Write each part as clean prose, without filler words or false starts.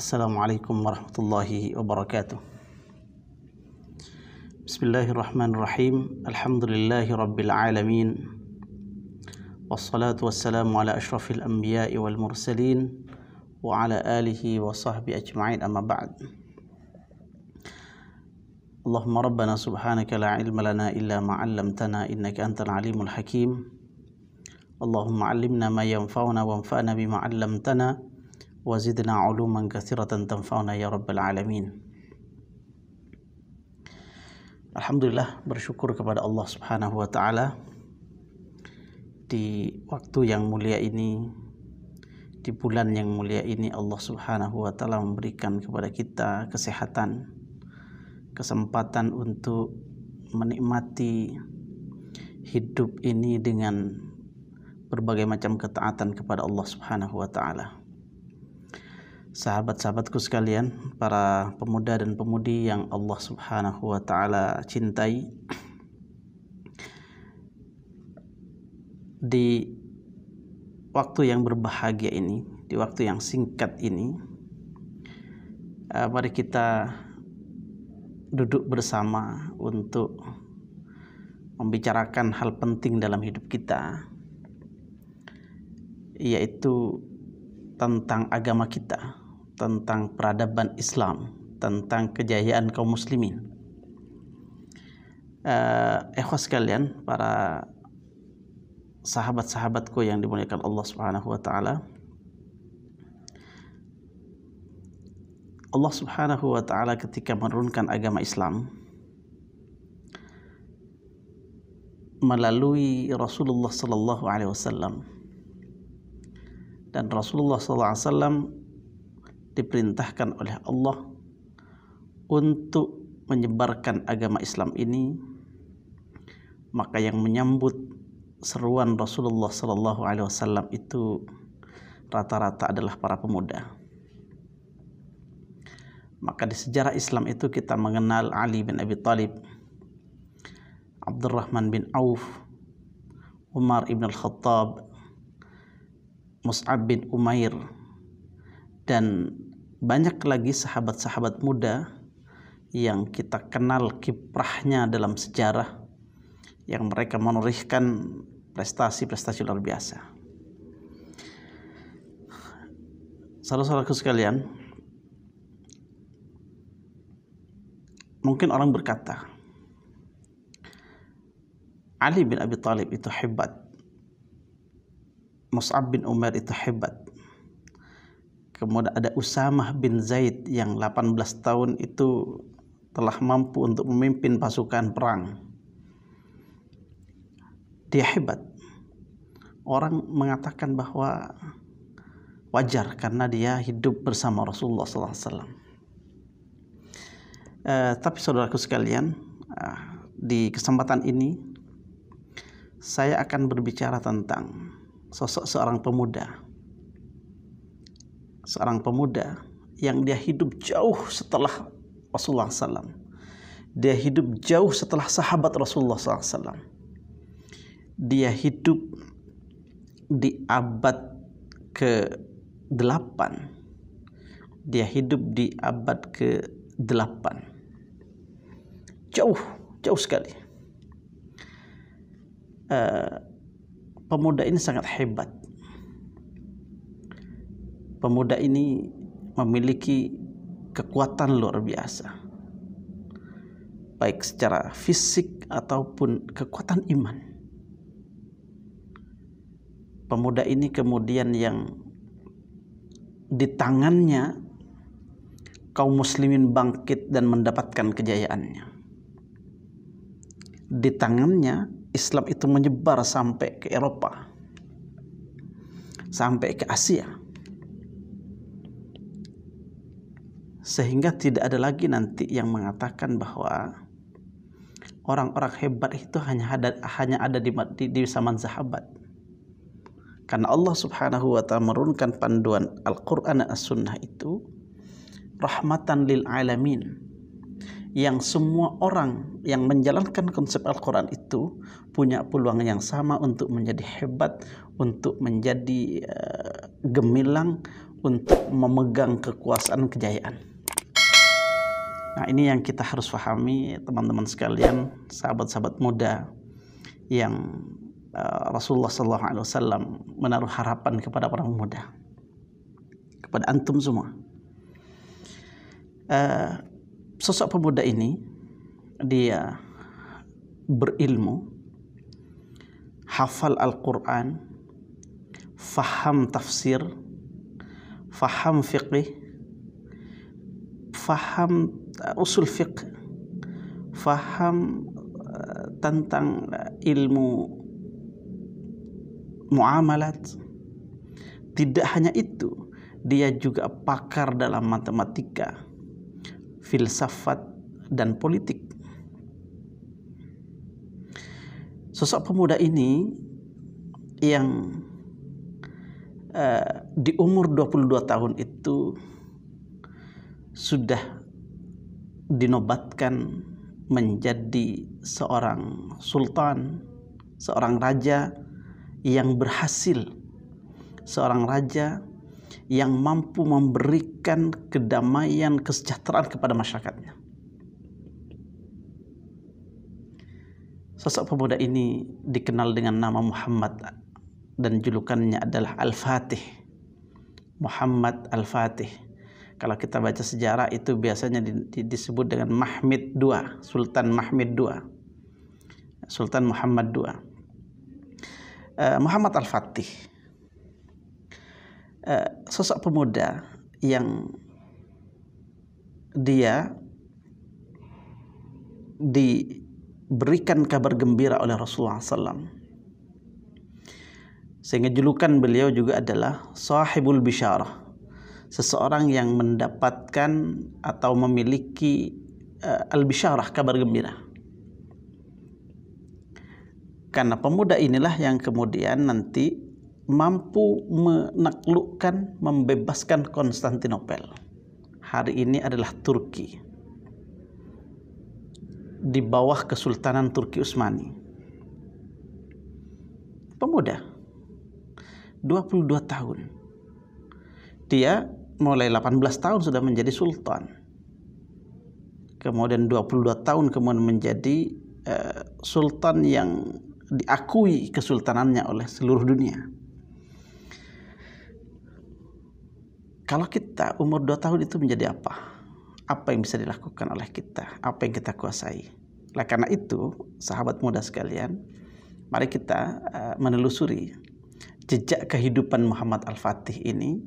Assalamualaikum warahmatullahi wabarakatuh. Bismillahirrahmanirrahim. Alhamdulillahi rabbil alamin. Wassalatu wassalamu ala ashrafil anbiya'i wal mursalin wa ala alihi wa sahbihi ajma'in, amma ba'd. Allahumma rabbana subhanaka la ilma lana illa ma 'allamtana innaka antal alimul hakim. Allahumma 'allimna ma yanfa'una wanfa'na bima 'allamtana wazidna uluman katsiratan tanfa'una ya rabbal alamin. Alhamdulillah, bersyukur kepada Allah Subhanahu wa taala di waktu yang mulia ini, di bulan yang mulia ini, Allah Subhanahu wa taala memberikan kepada kita kesehatan, kesempatan untuk menikmati hidup ini dengan berbagai macam ketaatan kepada Allah Subhanahu wa taala. Sahabat-sahabatku sekalian, para pemuda dan pemudi yang Allah Subhanahu wa taala cintai, di waktu yang berbahagia ini, di waktu yang singkat ini, mari kita duduk bersama untuk membicarakan hal penting dalam hidup kita, yaitu tentang agama kita, tentang peradaban Islam, tentang kejayaan kaum muslimin. Ikhwas sekalian, para sahabat-sahabatku yang dimuliakan Allah Subhanahu wa taala, Allah Subhanahu wa taala ketika menurunkan agama Islam melalui Rasulullah sallallahu alaihi wasallam, dan Rasulullah sallallahu alaihi wasallam diperintahkan oleh Allah untuk menyebarkan agama Islam ini, maka yang menyambut seruan Rasulullah sallallahu alaihi wasallam itu rata-rata adalah para pemuda. Maka di sejarah Islam itu kita mengenal Ali bin Abi Thalib, Abdurrahman bin Auf, Umar ibn al-Khattab, Mus'ab bin Umair, dan banyak lagi sahabat-sahabat muda yang kita kenal kiprahnya dalam sejarah, yang mereka menorehkan prestasi-prestasi luar biasa. Saudara-saudaraku sekalian, mungkin orang berkata, Ali bin Abi Thalib itu hebat, Mus'ab bin Umair itu hebat, kemudian ada Usamah bin Zaid yang 18 tahun itu telah mampu untuk memimpin pasukan perang. Dia hebat. Orang mengatakan bahwa wajar karena dia hidup bersama Rasulullah SAW. Tapi saudaraku sekalian, di kesempatan ini saya akan berbicara tentang sosok seorang pemuda yang dia hidup jauh setelah Rasulullah SAW. Dia hidup jauh setelah sahabat Rasulullah SAW. Dia hidup di abad ke-8. Dia hidup di abad ke-8. Jauh sekali. Pemuda ini sangat hebat. Pemuda ini memiliki kekuatan luar biasa, baik secara fisik ataupun kekuatan iman. Pemuda ini kemudian yang di tangannya kaum muslimin bangkit dan mendapatkan kejayaannya. Di tangannya Islam itu menyebar sampai ke Eropa, sampai ke Asia, sehingga tidak ada lagi nanti yang mengatakan bahwa orang-orang hebat itu hanya ada di zaman sahabat. Karena Allah Subhanahu wa taala menurunkan panduan Al-Qur'an dan As-Sunnah itu rahmatan lil alamin, yang semua orang yang menjalankan konsep Al-Quran itu punya peluang yang sama untuk menjadi hebat, untuk menjadi gemilang, untuk memegang kekuasaan kejayaan. Nah, ini yang kita harus pahami, teman-teman sekalian, sahabat-sahabat muda yang Rasulullah SAW menaruh harapan kepada orang muda, kepada antum semua. Sosok pemuda ini dia berilmu, hafal Al-Quran, faham tafsir, faham fiqih, faham usul fiqh, faham tentang ilmu muamalat. Tidak hanya itu, dia juga pakar dalam matematika, filsafat, dan politik. Sosok pemuda ini yang di umur 22 tahun itu sudah dinobatkan menjadi seorang sultan, seorang raja yang berhasil, seorang raja yang mampu memberikan kedamaian, kesejahteraan kepada masyarakatnya. Sosok pemuda ini dikenal dengan nama Muhammad dan julukannya adalah Al-Fatih. Muhammad Al-Fatih. Kalau kita baca sejarah itu biasanya disebut dengan Mahmud II, Sultan Mahmud II, Sultan Muhammad II. Muhammad Al-Fatih, sosok pemuda yang dia diberikan kabar gembira oleh Rasulullah SAW, sehingga julukan beliau juga adalah Sahibul Bisyarah, seseorang yang mendapatkan atau memiliki al-bisyarah, kabar gembira. Karena pemuda inilah yang kemudian nanti mampu menaklukkan, membebaskan Konstantinopel. Hari ini adalah Turki, di bawah Kesultanan Turki Utsmani. Pemuda 22 tahun. Dia mulai 18 tahun sudah menjadi sultan. Kemudian 22 tahun kemudian menjadi sultan yang diakui kesultanannya oleh seluruh dunia. Kalau kita umur 2 tahun itu menjadi apa? Apa yang bisa dilakukan oleh kita? Apa yang kita kuasai? Nah, karena itu, sahabat muda sekalian, mari kita menelusuri jejak kehidupan Muhammad Al-Fatih ini.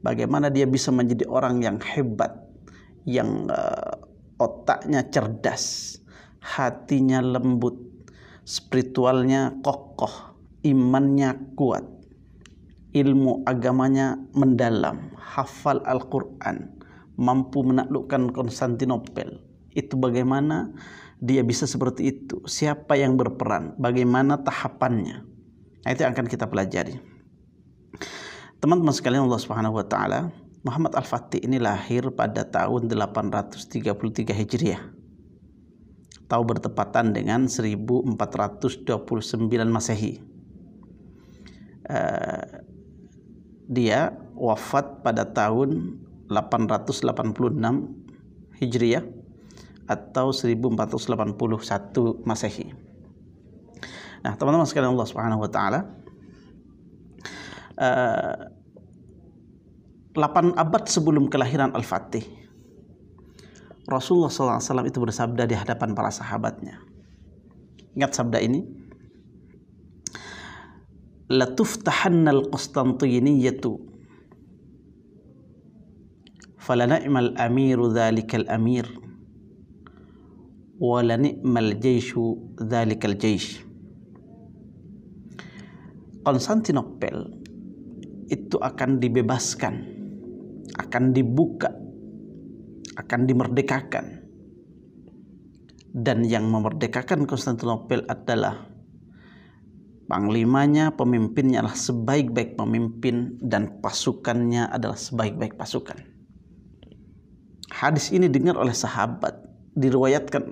Bagaimana dia bisa menjadi orang yang hebat, yang otaknya cerdas, hatinya lembut, spiritualnya kokoh, imannya kuat, ilmu agamanya mendalam, hafal Al-Quran, mampu menaklukkan Konstantinopel. Itu bagaimana dia bisa seperti itu? Siapa yang berperan? Bagaimana tahapannya? Nah, itu yang akan kita pelajari. Teman-teman sekalian Allah Subhanahu wa taala, Muhammad Al-Fatih ini lahir pada tahun 833 Hijriah. Atau bertepatan dengan 1429 Masehi. Dia wafat pada tahun 886 Hijriah atau 1481 Masehi. Nah, teman-teman sekalian Allah Subhanahu wa taala, 8 abad sebelum kelahiran Al-Fatih, Rasulullah SAW itu bersabda di hadapan para sahabatnya. Ingat sabda ini? Latuftahanna al-Qustantiniyatu falani'mal amiru dhalikal amir walani'mal jaishu dhalikal jaish. Konstantinopel itu akan dibebaskan, akan dibuka, akan dimerdekakan. Dan yang memerdekakan Konstantinopel adalah panglimanya, pemimpinnya adalah sebaik-baik pemimpin, dan pasukannya adalah sebaik-baik pasukan. Hadis ini dengar oleh sahabat, diriwayatkan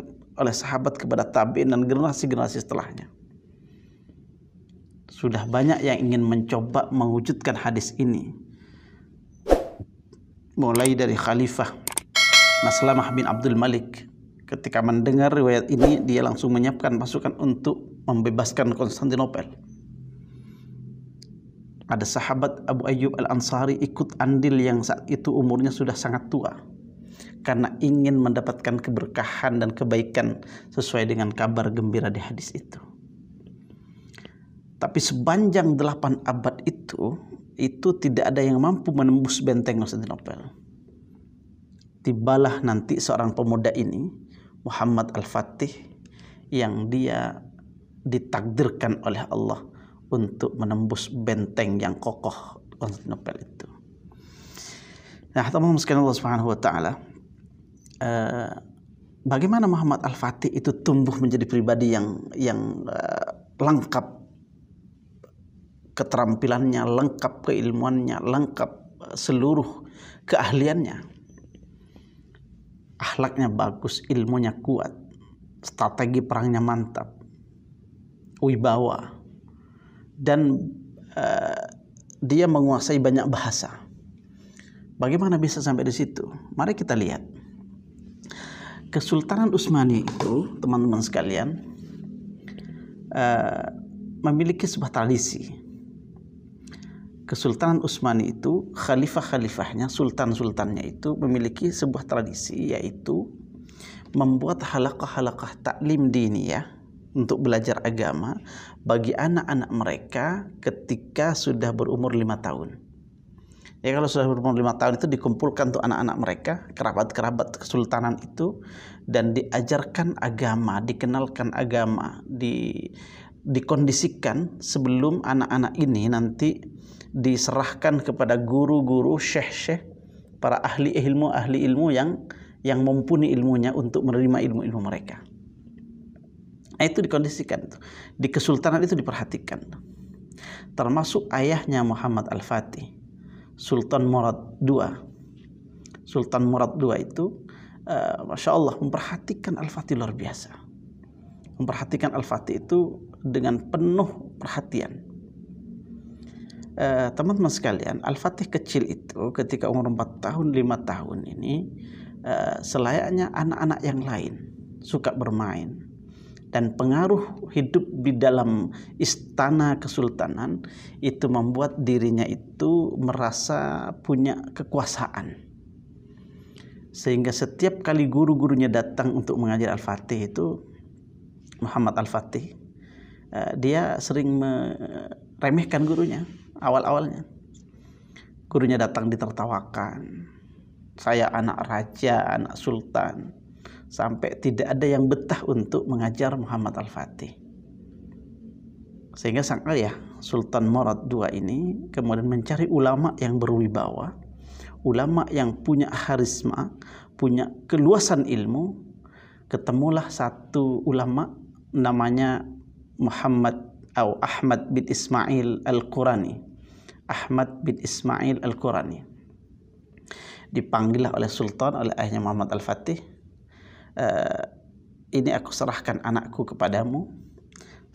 oleh sahabat kepada tabi'in dan generasi-generasi setelahnya. Sudah banyak yang ingin mencoba mewujudkan hadis ini. mulai dari Khalifah Maslamah bin Abdul Malik. Ketika mendengar riwayat ini, dia langsung menyiapkan pasukan untuk membebaskan Konstantinopel. Ada sahabat Abu Ayyub Al-Ansari ikut andil yang saat itu umurnya sudah sangat tua, karena ingin mendapatkan keberkahan dan kebaikan sesuai dengan kabar gembira di hadis itu. Tapi sepanjang 8 abad itu tidak ada yang mampu menembus benteng Konstantinopel. Tibalah nanti seorang pemuda ini, Muhammad Al-Fatih, yang dia ditakdirkan oleh Allah untuk menembus benteng yang kokoh Konstantinopel itu. Nah, teman-teman sekalian Allah Subhanahu wa taala, bagaimana Muhammad Al-Fatih itu tumbuh menjadi pribadi yang lengkap keterampilannya, lengkap keilmuannya, lengkap seluruh keahliannya. Akhlaknya bagus, ilmunya kuat, strategi perangnya mantap, wibawa, dan dia menguasai banyak bahasa. Bagaimana bisa sampai di situ? Mari kita lihat. Kesultanan Utsmani itu, teman-teman sekalian, memiliki sebuah tradisi. Kesultanan Utsmani itu, khalifah-khalifahnya, sultan-sultannya itu memiliki sebuah tradisi, yaitu membuat halaqah-halaqah taklim diniyah untuk belajar agama bagi anak-anak mereka ketika sudah berumur 5 tahun. Ya, kalau sudah berumur 5 tahun itu dikumpulkan untuk anak-anak mereka, kerabat-kerabat kesultanan itu, dan diajarkan agama, dikenalkan agama, dikondisikan sebelum anak-anak ini nanti diserahkan kepada guru-guru, syekh-syekh, para ahli ilmu yang mumpuni ilmunya untuk menerima ilmu-ilmu mereka. Nah, itu dikondisikan, di kesultanan itu diperhatikan. Termasuk ayahnya Muhammad Al-Fatih, Sultan Murad II. Sultan Murad II itu, Masya Allah, memperhatikan Al-Fatih luar biasa. Memperhatikan Al-Fatih itu dengan penuh perhatian. Teman-teman sekalian, Al-Fatih kecil itu ketika umur 4 tahun, 5 tahun ini, selayaknya anak-anak yang lain, suka bermain. Dan pengaruh hidup di dalam istana kesultanan itu membuat dirinya itu merasa punya kekuasaan. Sehingga setiap kali guru-gurunya datang untuk mengajar Al-Fatih itu, Muhammad Al-Fatih, dia sering meremehkan gurunya. Awal-awalnya gurunya datang ditertawakan, saya anak raja, anak sultan, sampai tidak ada yang betah untuk mengajar Muhammad Al-Fatih. Sehingga sang ayah Sultan Murad II ini kemudian mencari ulama yang berwibawa, ulama yang punya harisma, punya keluasan ilmu. Ketemulah satu ulama namanya Ahmad bin Ismail Al-Qurani. Ahmad bin Ismail Al-Qurani. Dipanggillah oleh Sultan, oleh ayahnya Muhammad Al-Fatih, ini aku serahkan anakku kepadamu,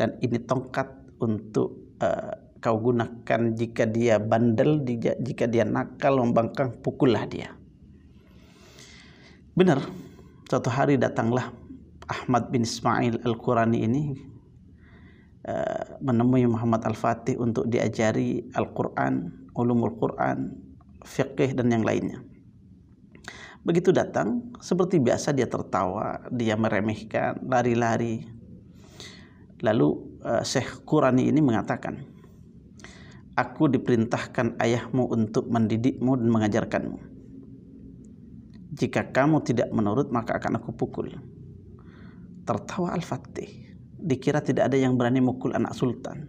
dan ini tongkat untuk kau gunakan jika dia bandel, jika dia nakal, membangkang, pukullah dia. Benar, suatu hari datanglah Ahmad bin Ismail Al-Qurani ini menemui Muhammad Al-Fatih untuk diajari Al-Quran, ulumul Quran, fiqh, dan yang lainnya. Begitu datang, seperti biasa dia tertawa, dia meremehkan, lari-lari. Lalu Syekh Qurani ini mengatakan, aku diperintahkan ayahmu untuk mendidikmu dan mengajarkanmu. Jika kamu tidak menurut, maka akan aku pukul. Tertawa Al-Fatih. Dikira tidak ada yang berani mukul anak sultan.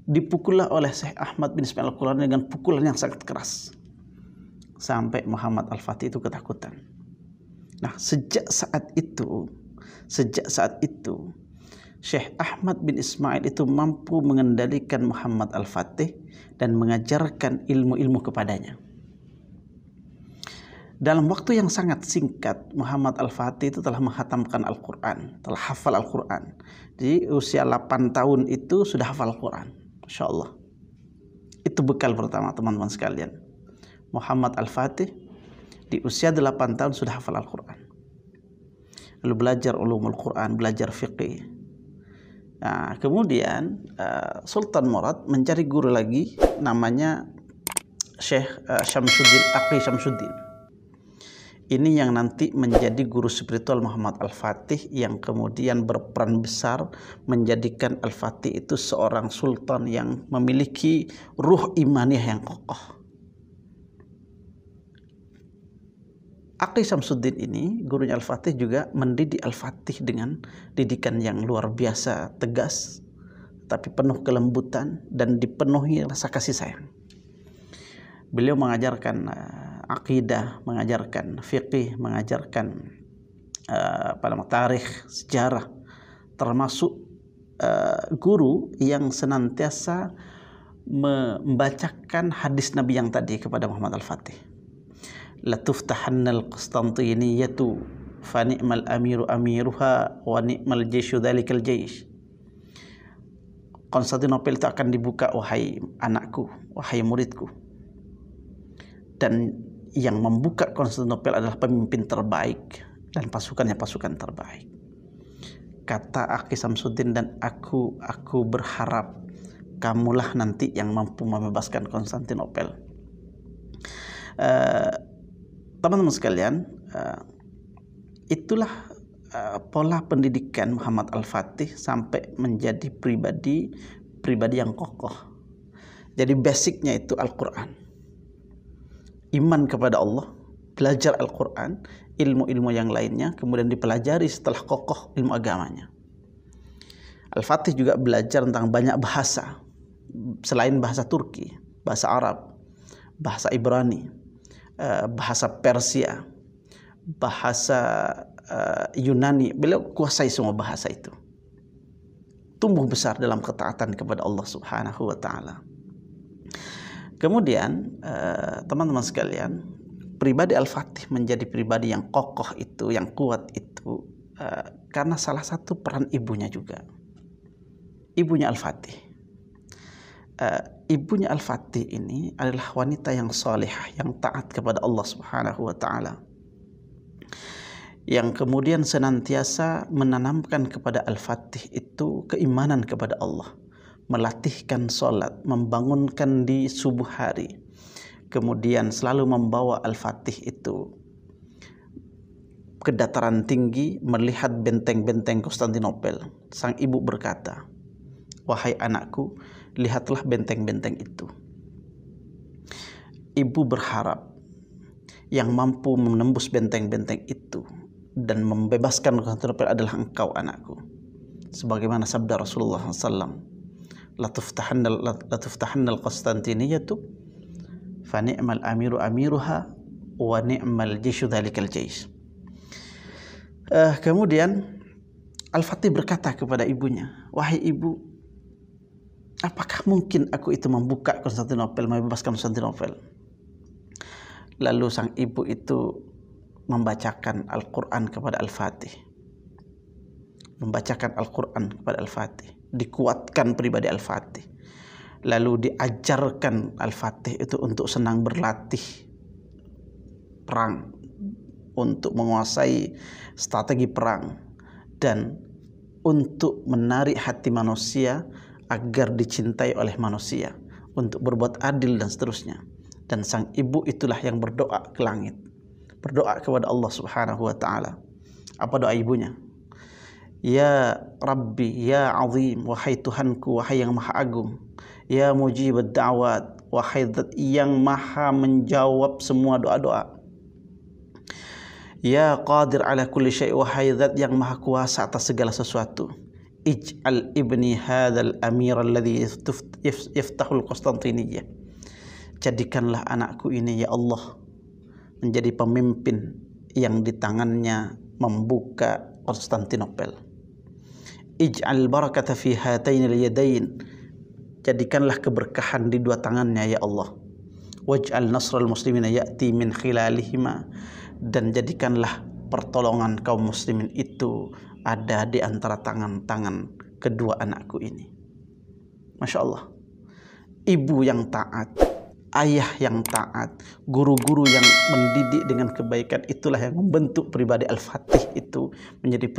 Dipukullah oleh Syekh Ahmad bin Ismail Al-Qurani dengan pukulan yang sangat keras, sampai Muhammad Al-Fatih itu ketakutan. Nah, sejak saat itu Syekh Ahmad bin Ismail itu mampu mengendalikan Muhammad Al-Fatih dan mengajarkan ilmu-ilmu kepadanya. Dalam waktu yang sangat singkat, Muhammad Al-Fatih itu telah menghatamkan Al-Quran, telah hafal Al-Quran. Jadi usia 8 tahun itu sudah hafal Al-Quran. Masya Allah. Itu bekal pertama, teman-teman sekalian. Muhammad Al-Fatih di usia 8 tahun sudah hafal Al-Quran. Lalu belajar ulumul Quran, belajar fiqih. Nah, kemudian Sultan Murad mencari guru lagi namanya Syekh Syamsuddin, Aqi Syamsuddin. Ini yang nanti menjadi guru spiritual Muhammad Al-Fatih, yang kemudian berperan besar menjadikan Al-Fatih itu seorang sultan yang memiliki ruh imaniyah yang kokoh. Aqi Syamsuddin ini, gurunya Al-Fatih, juga mendidik Al-Fatih dengan didikan yang luar biasa tegas, tapi penuh kelembutan dan dipenuhi rasa kasih sayang. Beliau mengajarkan akidah, mengajarkan fiqih, mengajarkan tarikh, sejarah, termasuk guru yang senantiasa membacakan hadis Nabi yang tadi kepada Muhammad Al-Fatih. La tuftahannal Qustantiniyatu fa ni'mal amiru amiruha wa ni'mal jaisyu dzalikal jais. Konstantinopel itu akan dibuka, wahai anakku, wahai muridku. Dan yang membuka Konstantinopel adalah pemimpin terbaik dan pasukannya pasukan terbaik. Kata Aqi Syamsuddin, dan aku berharap kamulah nanti yang mampu membebaskan Konstantinopel. Teman-teman sekalian, itulah pola pendidikan Muhammad Al-Fatih sampai menjadi pribadi yang kokoh. Jadi basicnya itu Al-Quran, iman kepada Allah, belajar Al-Quran, ilmu-ilmu yang lainnya kemudian dipelajari setelah kokoh ilmu agamanya. Al-Fatih juga belajar tentang banyak bahasa selain bahasa Turki, bahasa Arab, bahasa Ibrani, bahasa Persia, bahasa Yunani. Beliau kuasai semua bahasa itu. Tumbuh besar dalam ketaatan kepada Allah Subhanahu wa taala. Kemudian teman-teman sekalian, pribadi Al-Fatih menjadi pribadi yang kokoh itu, yang kuat itu karena salah satu peran ibunya juga. Ibunya Al-Fatih. Ibunya Al-Fatih ini adalah wanita yang salihah, yang taat kepada Allah Subhanahu wa taala, yang kemudian senantiasa menanamkan kepada Al-Fatih itu keimanan kepada Allah, melatihkan sholat, membangunkan di subuh hari, kemudian selalu membawa Al-Fatih itu ke dataran tinggi melihat benteng-benteng Konstantinopel. Sang ibu berkata, wahai anakku, lihatlah benteng-benteng itu. Ibu berharap yang mampu menembus benteng-benteng itu dan membebaskan Konstantinopel adalah engkau, anakku. Sebagaimana sabda Rasulullah SAW, la tuftahannal Qustantiniyatu fa ni'mal amiru amiruha wa ni'mal jaisyu dzalikal jais. Kemudian Al-Fatih berkata kepada ibunya, wahai ibu, apakah mungkin aku itu membuka Konstantinopel, membebaskan Konstantinopel? Lalu sang ibu itu membacakan Al-Quran kepada Al-Fatih. Membacakan Al-Quran kepada Al-Fatih. Dikuatkan pribadi Al-Fatih. Lalu diajarkan Al-Fatih itu untuk senang berlatih perang, untuk menguasai strategi perang, dan untuk menarik hati manusia agar dicintai oleh manusia, untuk berbuat adil dan seterusnya. Dan sang ibu itulah yang berdoa ke langit, berdoa kepada Allah Subhanahu wa taala. Apa doa ibunya? Ya Rabbi, ya Azim, wahai Tuhanku, wahai yang maha agung. Ya mujibad da'wat, wahai zat yang maha menjawab semua doa-doa. Ya qadir ala kulli syai', wahai zat yang maha kuasa atas segala sesuatu. Ij'al ibni hadzal amir alladhi yaftahul Qustantiniyah. Jadikanlah anakku ini, ya Allah, menjadi pemimpin yang di tangannya membuka Konstantinopel. Ij'al barakata fi hatainil yadain. Jadikanlah keberkahan di dua tangannya, ya Allah. Waj'al nasral muslimina ya'ti min khilalihima. Dan jadikanlah pertolongan kaum muslimin itu ada di antara tangan-tangan kedua anakku ini. Masya Allah. Ibu yang taat, ayah yang taat, guru-guru yang mendidik dengan kebaikan, itulah yang membentuk pribadi Al-Fatih itu menjadi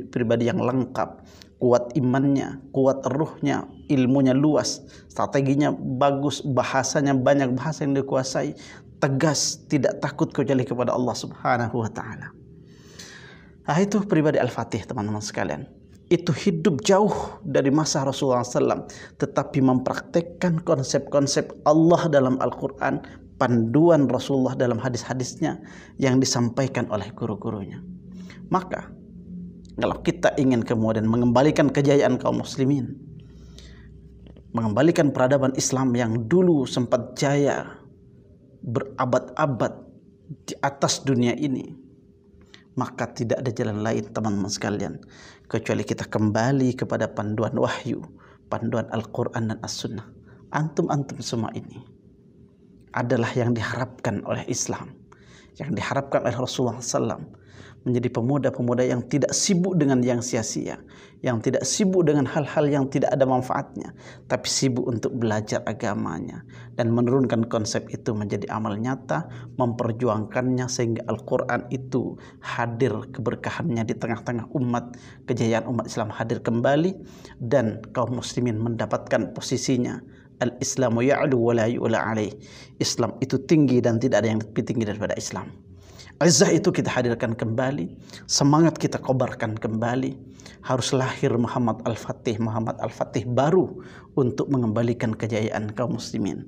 pribadi yang lengkap, kuat imannya, kuat ruhnya, ilmunya luas, strateginya bagus, bahasanya banyak, bahasa yang dikuasai, tegas, tidak takut kecuali kepada Allah Subhanahu wa taala. Nah, itu pribadi Al-Fatih, teman-teman sekalian. Itu hidup jauh dari masa Rasulullah SAW, tetapi mempraktekkan konsep-konsep Allah dalam Al-Quran, panduan Rasulullah dalam hadis-hadisnya yang disampaikan oleh guru-gurunya. Maka kalau kita ingin kemudian mengembalikan kejayaan kaum muslimin, mengembalikan peradaban Islam yang dulu sempat jaya berabad-abad di atas dunia ini, maka tidak ada jalan lain, teman-teman sekalian, kecuali kita kembali kepada panduan wahyu, panduan Al-Quran dan As-Sunnah. Antum-antum semua ini adalah yang diharapkan oleh Islam, yang diharapkan oleh Rasulullah SAW, menjadi pemuda-pemuda yang tidak sibuk dengan yang sia-sia, yang tidak sibuk dengan hal-hal yang tidak ada manfaatnya, tapi sibuk untuk belajar agamanya dan menurunkan konsep itu menjadi amal nyata, memperjuangkannya sehingga Al-Quran itu hadir keberkahannya di tengah-tengah umat, kejayaan umat Islam hadir kembali, dan kaum muslimin mendapatkan posisinya. Al-Islamu ya'lu wa la yu'la alaih. Islam itu tinggi dan tidak ada yang lebih tinggi daripada Islam. Izzah itu kita hadirkan kembali, semangat kita kobarkan kembali. Harus lahir Muhammad Al-Fatih baru untuk mengembalikan kejayaan kaum muslimin.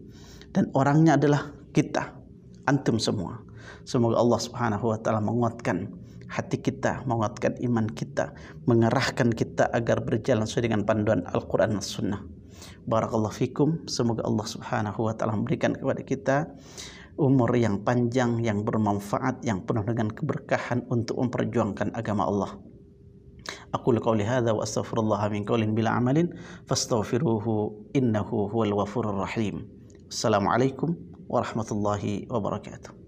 Dan orangnya adalah kita, antum semua. Semoga Allah Subhanahu wa taala menguatkan hati kita, menguatkan iman kita, mengerahkan kita agar berjalan sesuai dengan panduan Al-Quran dan Sunnah. Barakallahu fikum. Semoga Allah Subhanahu wa taala memberikan kepada kita umur yang panjang, yang bermanfaat, yang penuh dengan keberkahan untuk memperjuangkan agama Allah. Aqulu qawli hadza wa astaghfirullah min qawlin bila amalin fastaghfiruhu innahu huwal ghafurur rahim. Assalamualaikum warahmatullahi wabarakatuh.